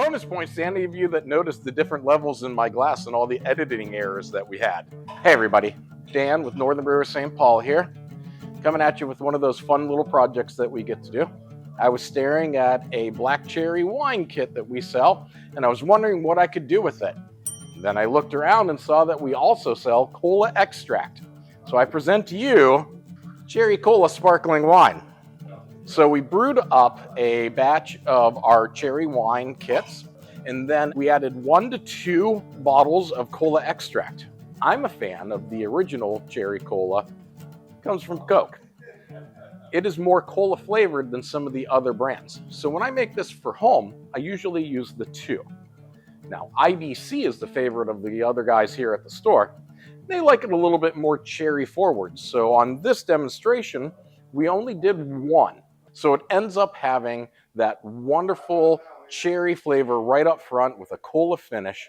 bonus points to any of you that noticed the different levels in my glass and all the editing errors that we had. Hey everybody, Dan with Northern Brewer St. Paul here, coming at you with one of those fun little projects that we get to do. I was staring at a black cherry wine kit that we sell, and I was wondering what I could do with it. Then I looked around and saw that we also sell cola extract. So I present to you cherry cola sparkling wine. So we brewed up a batch of our cherry wine kits, and then we added 1 to 2 bottles of cola extract. I'm a fan of the original cherry cola. It comes from Coke. It is more cola flavored than some of the other brands. So when I make this for home, I usually use the 2. Now, IBC is the favorite of the other guys here at the store. They like it a little bit more cherry forward. So on this demonstration, we only did 1. So it ends up having that wonderful cherry flavor right up front with a cola finish.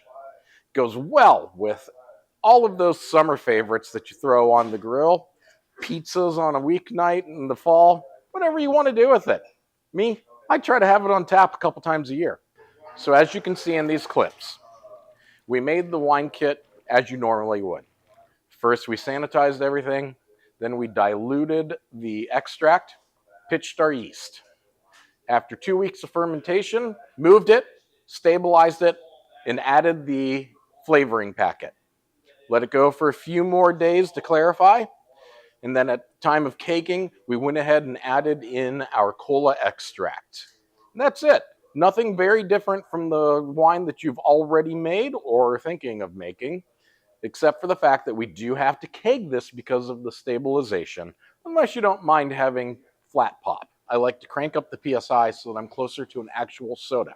Goes well with all of those summer favorites that you throw on the grill, pizzas on a weeknight in the fall, whatever you want to do with it. Me, I try to have it on tap a couple times a year. So as you can see in these clips, we made the wine kit as you normally would. First, we sanitized everything, then we diluted the extract, pitched our yeast. After 2 weeks of fermentation, moved it, stabilized it, and added the flavoring packet. Let it go for a few more days to clarify, and then at time of caking, we went ahead and added in our cola extract. And that's it. Nothing very different from the wine that you've already made or thinking of making, except for the fact that we do have to keg this because of the stabilization, unless you don't mind having flat pop. I like to crank up the PSI so that I'm closer to an actual soda.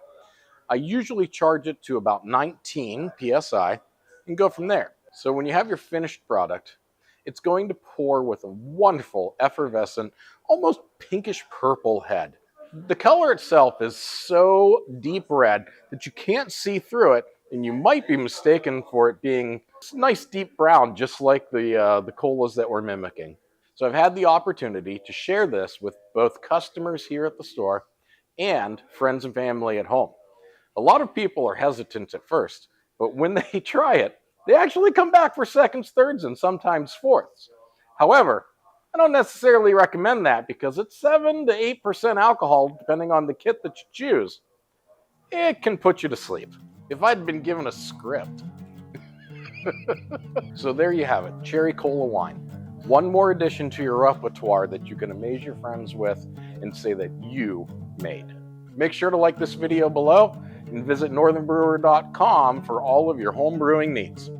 I usually charge it to about 19 PSI and go from there. So when you have your finished product, it's going to pour with a wonderful, effervescent, almost pinkish purple head. The color itself is so deep red that you can't see through it, and you might be mistaken for it being nice deep brown, just like the colas that we're mimicking. So I've had the opportunity to share this with both customers here at the store and friends and family at home. A lot of people are hesitant at first, but when they try it, they actually come back for seconds, thirds, and sometimes fourths. However, I don't necessarily recommend that because it's 7 to 8% alcohol, depending on the kit that you choose. It can put you to sleep. If I'd been given a script. So there you have it, cherry cola wine. One more addition to your repertoire that you can amaze your friends with and say that you made. Make sure to like this video below and visit northernbrewer.com for all of your home brewing needs.